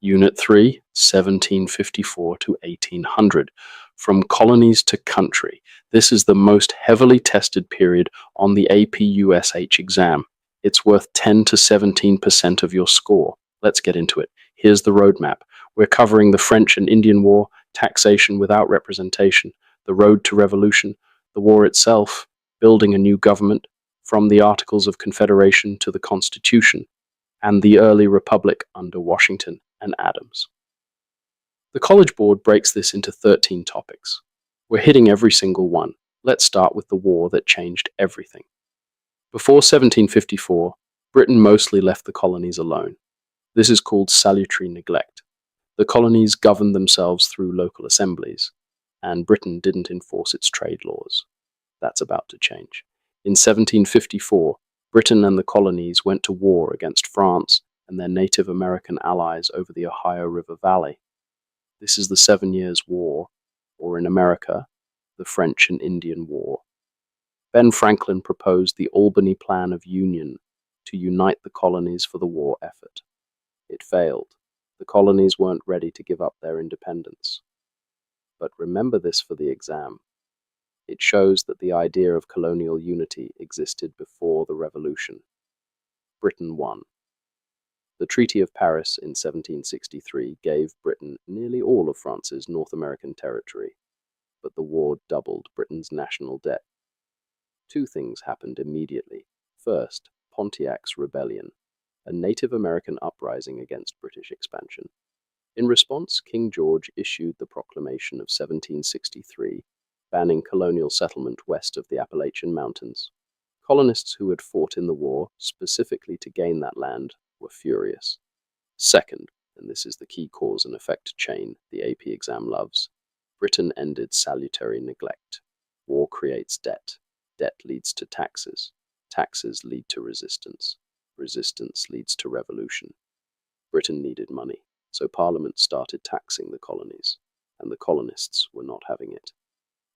Unit 3, 1754 to 1800. From colonies to country. This is the most heavily tested period on the APUSH exam. It's worth 10 to 17% of your score. Let's get into it. Here's the roadmap. We're covering the French and Indian War, taxation without representation, the road to revolution, the war itself, building a new government, from the Articles of Confederation to the Constitution, and the early republic under Washington and Adams. The College Board breaks this into 13 topics. We're hitting every single one. Let's start with the war that changed everything. Before 1754, Britain mostly left the colonies alone. This is called salutary neglect. The colonies governed themselves through local assemblies, and Britain didn't enforce its trade laws. That's about to change. In 1754, Britain and the colonies went to war against France and their Native American allies over the Ohio River Valley. This is the 7 Years' War, or in America, the French and Indian War. Ben Franklin proposed the Albany Plan of Union to unite the colonies for the war effort. It failed. The colonies weren't ready to give up their independence. But remember this for the exam. It shows that the idea of colonial unity existed before the Revolution. Britain won. The Treaty of Paris in 1763 gave Britain nearly all of France's North American territory, but the war doubled Britain's national debt. Two things happened immediately. First, Pontiac's Rebellion, a Native American uprising against British expansion. In response, King George issued the Proclamation of 1763, banning colonial settlement west of the Appalachian Mountains. Colonists who had fought in the war, specifically to gain that land, were furious. Second, and this is the key cause and effect chain the AP exam loves, Britain ended salutary neglect. War creates debt. Debt leads to taxes. Taxes lead to resistance. Resistance leads to revolution. Britain needed money, so Parliament started taxing the colonies, and the colonists were not having it.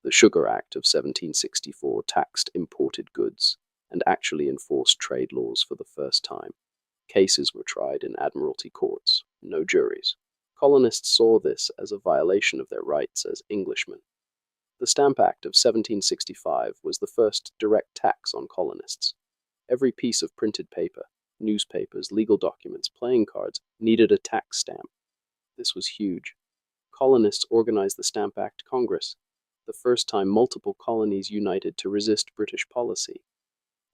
The Sugar Act of 1764 taxed imported goods and actually enforced trade laws for the first time. Cases were tried in admiralty courts, no juries. Colonists saw this as a violation of their rights as Englishmen. The Stamp Act of 1765 was the first direct tax on colonists. Every piece of printed paper, newspapers, legal documents, playing cards, needed a tax stamp. This was huge. Colonists organized the Stamp Act Congress, the first time multiple colonies united to resist British policy.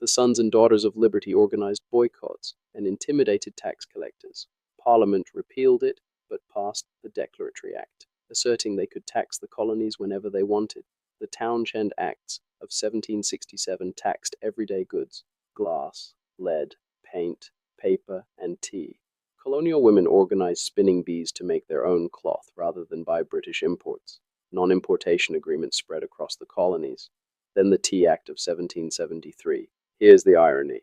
The Sons and Daughters of Liberty organized boycotts and intimidated tax collectors. Parliament repealed it, but passed the Declaratory Act, asserting they could tax the colonies whenever they wanted. The Townshend Acts of 1767 taxed everyday goods: glass, lead, paint, paper, and tea. Colonial women organized spinning bees to make their own cloth rather than buy British imports. Non-importation agreements spread across the colonies. Then the Tea Act of 1773. Here's the irony.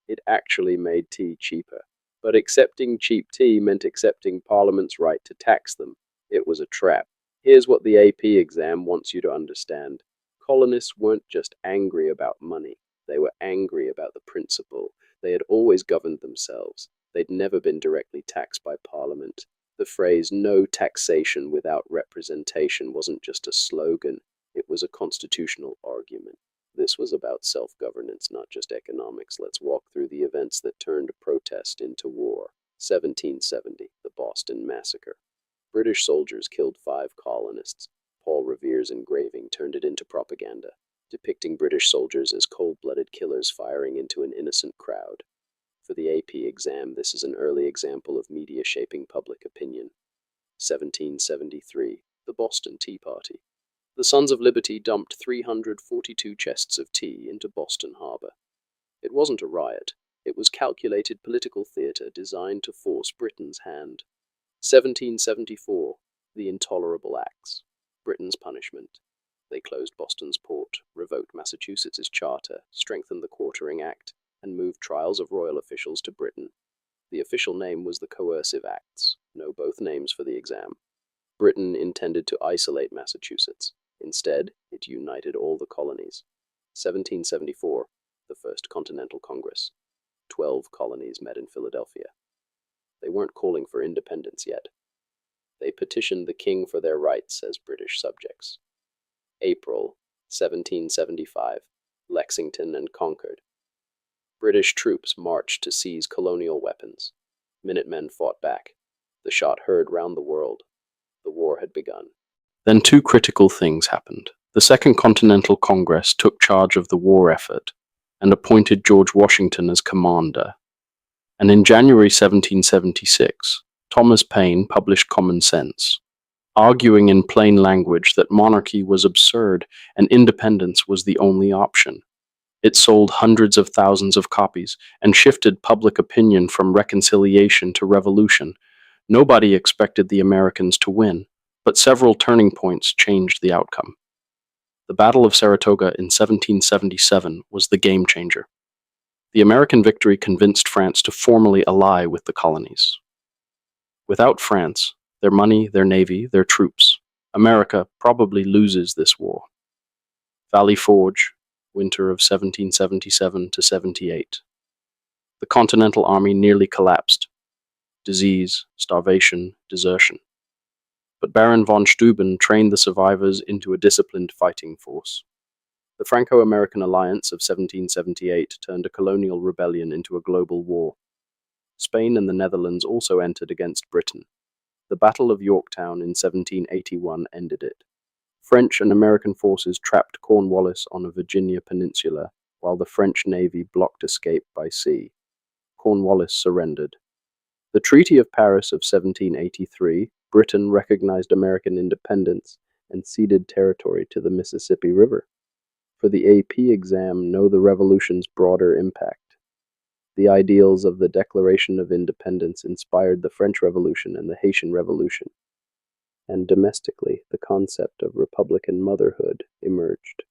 It actually made tea cheaper. But accepting cheap tea meant accepting Parliament's right to tax them. It was a trap. Here's what the AP exam wants you to understand. Colonists weren't just angry about money. They were angry about the principle. They had always governed themselves. They'd never been directly taxed by Parliament. The phrase "no taxation without representation" wasn't just a slogan. It was a constitutional argument. This was about self-governance, not just economics. Let's walk through the events that turned protest into war. 1770, the Boston Massacre. British soldiers killed 5 colonists. Paul Revere's engraving turned it into propaganda, depicting British soldiers as cold-blooded killers firing into an innocent crowd. For the AP exam, this is an early example of media shaping public opinion. 1773, the Boston Tea Party. The Sons of Liberty dumped 342 chests of tea into Boston Harbor. It wasn't a riot. It was calculated political theater designed to force Britain's hand. 1774, the Intolerable Acts. Britain's punishment. They closed Boston's port, revoked Massachusetts' charter, strengthened the Quartering Act, and moved trials of royal officials to Britain. The official name was the Coercive Acts. Know both names for the exam. Britain intended to isolate Massachusetts. Instead, it united all the colonies. 1774, the First Continental Congress. 12 colonies met in Philadelphia. They weren't calling for independence yet. They petitioned the king for their rights as British subjects. April 1775, Lexington and Concord. British troops marched to seize colonial weapons. Minutemen fought back. The shot heard round the world. The war had begun. Then two critical things happened. The Second Continental Congress took charge of the war effort and appointed George Washington as commander. And in January 1776, Thomas Paine published Common Sense, arguing in plain language that monarchy was absurd and independence was the only option. It sold hundreds of thousands of copies and shifted public opinion from reconciliation to revolution. Nobody expected the Americans to win, but several turning points changed the outcome. The Battle of Saratoga in 1777 was the game changer. The American victory convinced France to formally ally with the colonies. Without France, their money, their navy, their troops, America probably loses this war. Valley Forge, winter of 1777 to 78. The Continental Army nearly collapsed. Disease, starvation, desertion. But Baron von Steuben trained the survivors into a disciplined fighting force. The Franco-American alliance of 1778 turned a colonial rebellion into a global war. Spain and the Netherlands also entered against Britain. The Battle of Yorktown in 1781 ended it. French and American forces trapped Cornwallis on a Virginia peninsula, while the French Navy blocked escape by sea. Cornwallis surrendered. The Treaty of Paris of 1783, Britain recognized American independence and ceded territory to the Mississippi River. For the AP exam, know the Revolution's broader impact. The ideals of the Declaration of Independence inspired the French Revolution and the Haitian Revolution. And domestically, the concept of Republican motherhood emerged.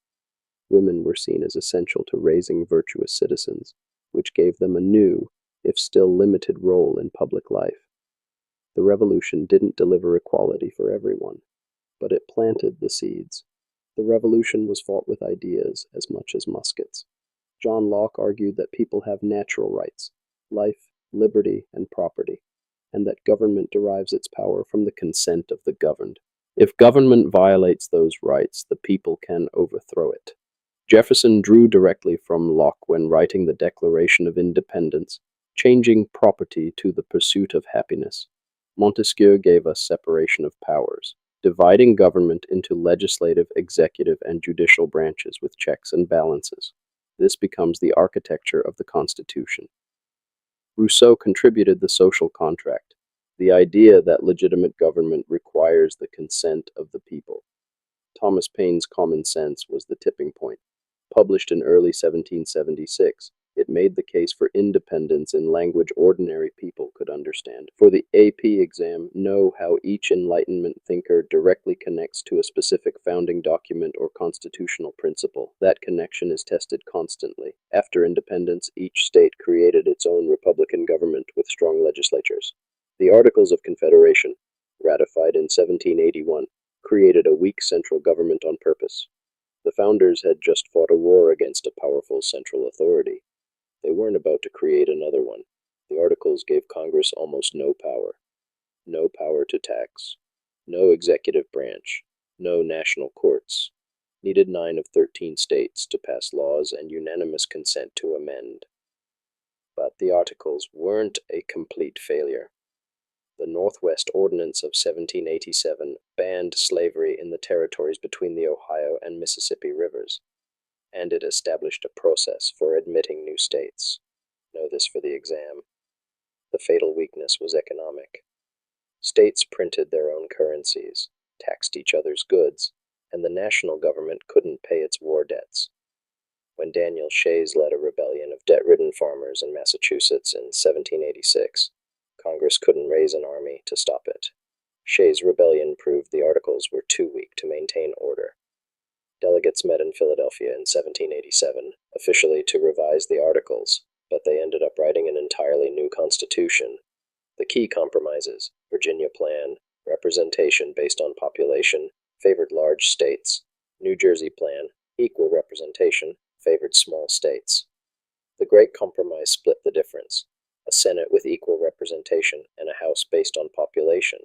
Women were seen as essential to raising virtuous citizens, which gave them a new, if still limited, role in public life. The Revolution didn't deliver equality for everyone, but it planted the seeds. The Revolution was fought with ideas as much as muskets. John Locke argued that people have natural rights, life, liberty, and property, and that government derives its power from the consent of the governed. If government violates those rights, the people can overthrow it. Jefferson drew directly from Locke when writing the Declaration of Independence, changing property to the pursuit of happiness. Montesquieu gave us separation of powers, dividing government into legislative, executive, and judicial branches with checks and balances. This becomes the architecture of the Constitution. Rousseau contributed the social contract, the idea that legitimate government requires the consent of the people. Thomas Paine's Common Sense was the tipping point. Published in early 1776, it made the case for independence in language ordinary people could understand. For the AP exam, know how each Enlightenment thinker directly connects to a specific founding document or constitutional principle. That connection is tested constantly. After independence, each state created its own republican government with strong legislatures. The Articles of Confederation, ratified in 1781, created a weak central government on purpose. The founders had just fought a war against a powerful central authority. They weren't about to create another one. The Articles gave Congress almost no power. No power to tax. No executive branch. No national courts. Needed 9 of 13 states to pass laws and unanimous consent to amend. But the Articles weren't a complete failure. The Northwest Ordinance of 1787 banned slavery in the territories between the Ohio and Mississippi rivers, and it established a process for admitting new states. Know this for the exam. The fatal weakness was economic. States printed their own currencies, taxed each other's goods, and the national government couldn't pay its war debts. When Daniel Shays led a rebellion of debt-ridden farmers in Massachusetts in 1786, Congress couldn't raise an army to stop it. Shays' rebellion proved the Articles were too weak to maintain order. Delegates met in Philadelphia in 1787, officially to revise the Articles, but they ended up writing an entirely new constitution. The key compromises, Virginia Plan, representation based on population, favored large states. New Jersey Plan, equal representation, favored small states. The Great Compromise split the difference, a Senate with equal representation and a House based on population.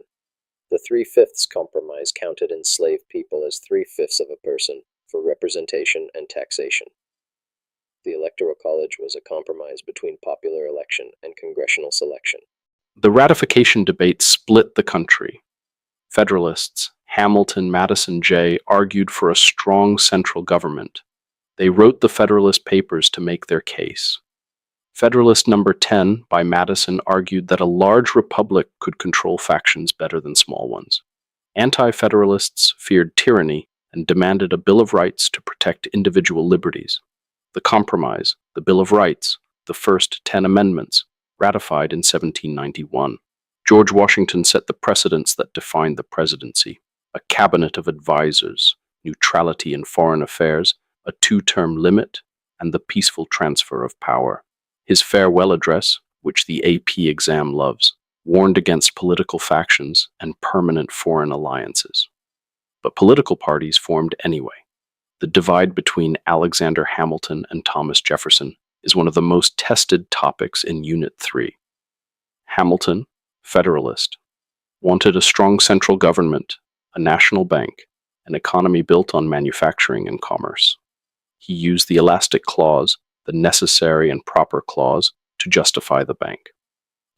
The 3/5 compromise counted enslaved people as 3/5 of a person for representation and taxation. The Electoral College was a compromise between popular election and congressional selection. The ratification debate split the country. Federalists, Hamilton, Madison, Jay, argued for a strong central government. They wrote the Federalist Papers to make their case. Federalist number 10 by Madison argued that a large republic could control factions better than small ones. Anti-Federalists feared tyranny and demanded a Bill of Rights to protect individual liberties. The Compromise, the Bill of Rights, the first 10 amendments, ratified in 1791. George Washington set the precedents that defined the presidency: a cabinet of advisors, neutrality in foreign affairs, a 2-term limit, and the peaceful transfer of power. His farewell address, which the AP exam loves, warned against political factions and permanent foreign alliances. But political parties formed anyway. The divide between Alexander Hamilton and Thomas Jefferson is one of the most tested topics in Unit 3. Hamilton, Federalist, wanted a strong central government, a national bank, an economy built on manufacturing and commerce. He used the elastic clause, the necessary and proper clause, to justify the bank.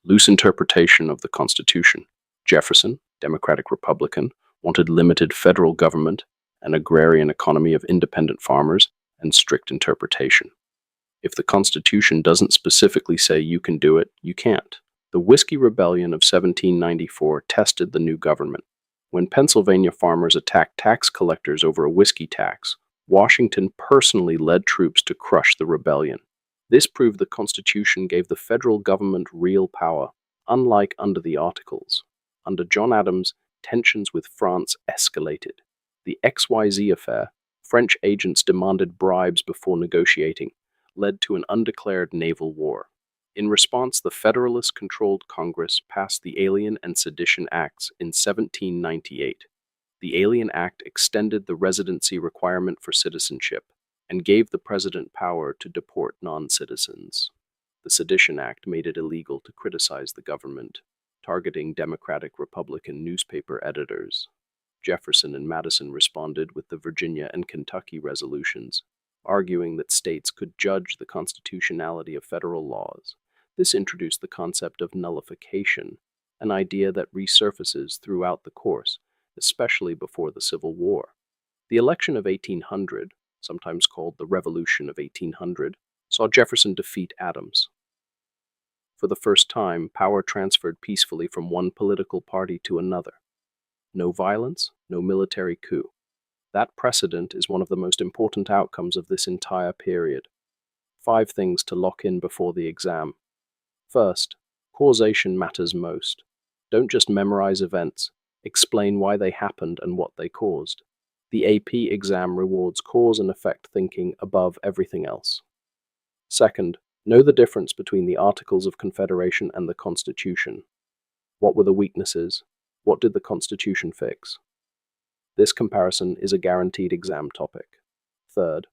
Loose interpretation of the Constitution. Jefferson, Democratic Republican, wanted limited federal government, an agrarian economy of independent farmers, and strict interpretation. If the Constitution doesn't specifically say you can do it, you can't. The Whiskey Rebellion of 1794 tested the new government. When Pennsylvania farmers attacked tax collectors over a whiskey tax, Washington personally led troops to crush the rebellion. This proved the Constitution gave the federal government real power, unlike under the Articles. Under John Adams, tensions with France escalated. The XYZ affair, French agents demanded bribes before negotiating, led to an undeclared naval war. In response, the Federalist-controlled Congress passed the Alien and Sedition Acts in 1798. The Alien Act extended the residency requirement for citizenship and gave the president power to deport non-citizens. The Sedition Act made it illegal to criticize the government, targeting Democratic Republican newspaper editors. Jefferson and Madison responded with the Virginia and Kentucky resolutions, arguing that states could judge the constitutionality of federal laws. This introduced the concept of nullification, an idea that resurfaces throughout the course, especially before the Civil War. The election of 1800, sometimes called the Revolution of 1800, saw Jefferson defeat Adams. For the first time, power transferred peacefully from one political party to another. No violence, no military coup. That precedent is one of the most important outcomes of this entire period. 5 things to lock in before the exam. First, causation matters most. Don't just memorize events, explain why they happened and what they caused. The AP exam rewards cause and effect thinking above everything else. Second, know the difference between the Articles of Confederation and the Constitution. What were the weaknesses? What did the Constitution fix? This comparison is a guaranteed exam topic. Third,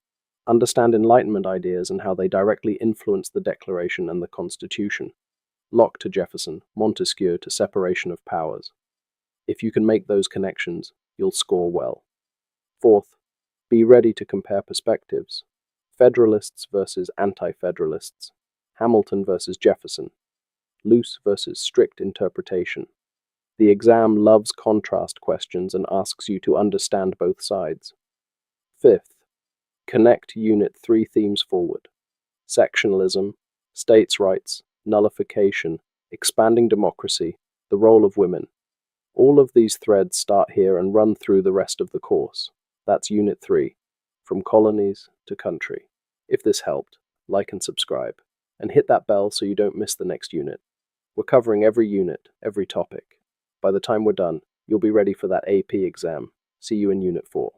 understand Enlightenment ideas and how they directly influence the Declaration and the Constitution. Locke to Jefferson, Montesquieu to separation of powers. If you can make those connections, you'll score well. Fourth, be ready to compare perspectives. Federalists versus Anti-Federalists. Hamilton versus Jefferson. Loose versus strict interpretation. The exam loves contrast questions and asks you to understand both sides. Fifth, connect Unit 3 themes forward: sectionalism, states' rights, nullification, expanding democracy, the role of women. All of these threads start here and run through the rest of the course. That's Unit 3, from colonies to country. If this helped, like and subscribe, and hit that bell so you don't miss the next unit. We're covering every unit, every topic. By the time we're done, you'll be ready for that AP exam. See you in Unit 4.